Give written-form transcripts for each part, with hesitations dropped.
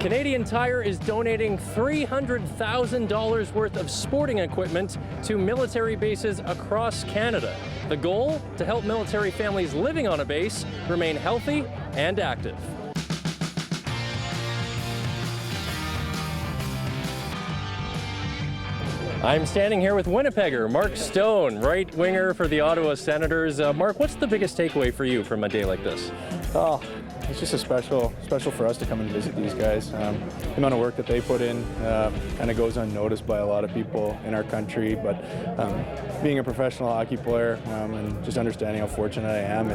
Canadian Tire is donating $300,000 worth of sporting equipment to military bases across Canada. The goal? To help military families living on a base remain healthy and active. I'm standing here with Winnipegger Mark Stone, right winger for the Ottawa Senators. Mark, what's the biggest takeaway for you from a day like this? Oh, it's just a special for us to come and visit these guys. The amount of work that they put in kind of goes unnoticed by a lot of people in our country, but being a professional hockey player and just understanding how fortunate I am,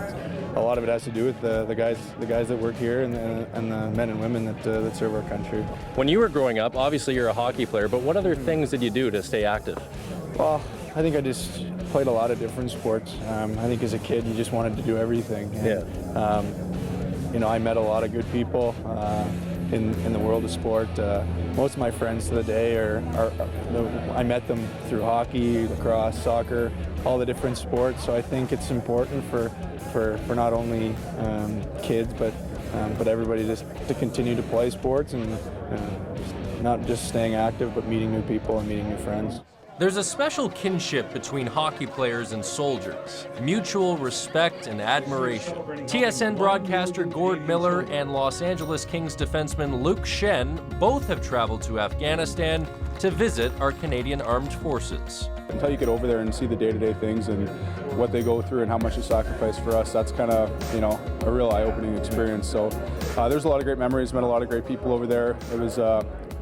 a lot of it has to do with the guys that work here and the men and women that serve our country. When you were growing up, obviously you're a hockey player, but what other things did you do to stay active? Well, I think I just played a lot of different sports. I think as a kid you just wanted to do everything. And, you know, I met a lot of good people in the world of sport. Most of my friends today I met them through hockey, lacrosse, soccer, all the different sports. So I think it's important for not only kids but everybody to continue to play sports and not just staying active but meeting new people and meeting new friends. There's a special kinship between hockey players and soldiers, mutual respect and admiration. TSN broadcaster Gord Miller and Los Angeles Kings defenseman Luke Shen both have traveled to Afghanistan to visit our Canadian Armed Forces. Until you get over there and see the day-to-day things and what they go through and how much they sacrifice for us, that's kind of, you know, a real eye-opening experience. So there's a lot of great memories, met a lot of great people over there. It was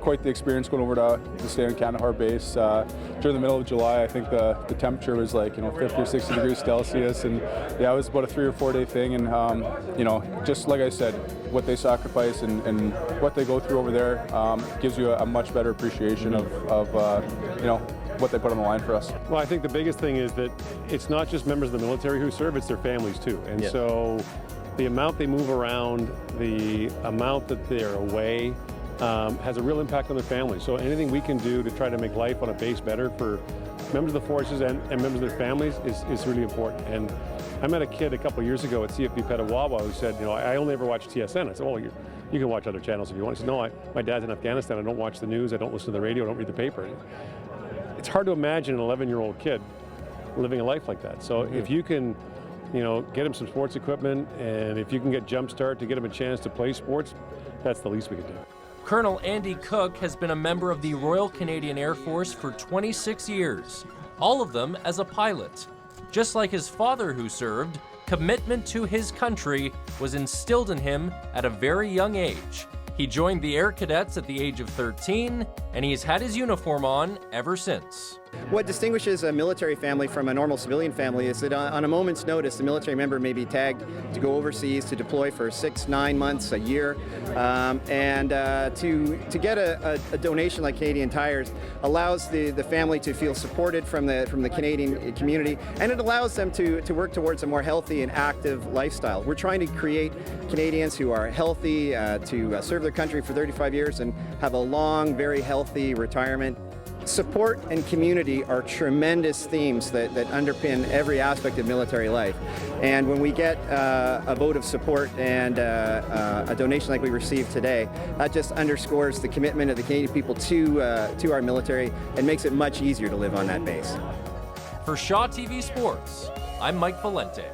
quite the experience going over to stay on Kandahar base. During the middle of July, I think the temperature was like 50 or 60 degrees Celsius, and yeah, it was about a 3 or 4 day thing. And you know, just like I said, what they sacrifice and what they go through over there gives you a much better appreciation of you know, what they put on the line for us. Well, I think the biggest thing is that it's not just members of the military who serve; it's their families too. And so, the amount they move around, the amount that they're away, has a real impact on their families. So anything we can do to try to make life on a base better for members of the forces and members of their families is really important. And I met a kid a couple of years ago at CFB Petawawa who said, you know, I only ever watch TSN. I said, well, you can watch other channels if you want. He said, no, my dad's in Afghanistan. I don't watch the news. I don't listen to the radio. I don't read the paper. It's hard to imagine an 11-year-old kid living a life like that. So if you can, you know, get him some sports equipment, and if you can get Jumpstart to get him a chance to play sports, that's the least we can do. Colonel Andy Cook has been a member of the Royal Canadian Air Force for 26 years, all of them as a pilot. Just like his father who served, commitment to his country was instilled in him at a very young age. He joined the Air Cadets at the age of 13, and he's had his uniform on ever since. What distinguishes a military family from a normal civilian family is that on a moment's notice, the military member may be tagged to go overseas to deploy for 6, 9 months, a year, and to get a donation like Canadian Tires allows the family to feel supported from the Canadian community, and it allows them to work towards a more healthy and active lifestyle. We're trying to create Canadians who are healthy, to serve their country for 35 years and have a long, very healthy retirement. Support and community are tremendous themes that underpin every aspect of military life. And when we get a vote of support and a donation like we received today, that just underscores the commitment of the Canadian people to our military and makes it much easier to live on that base. For Shaw TV Sports, I'm Mike Valente.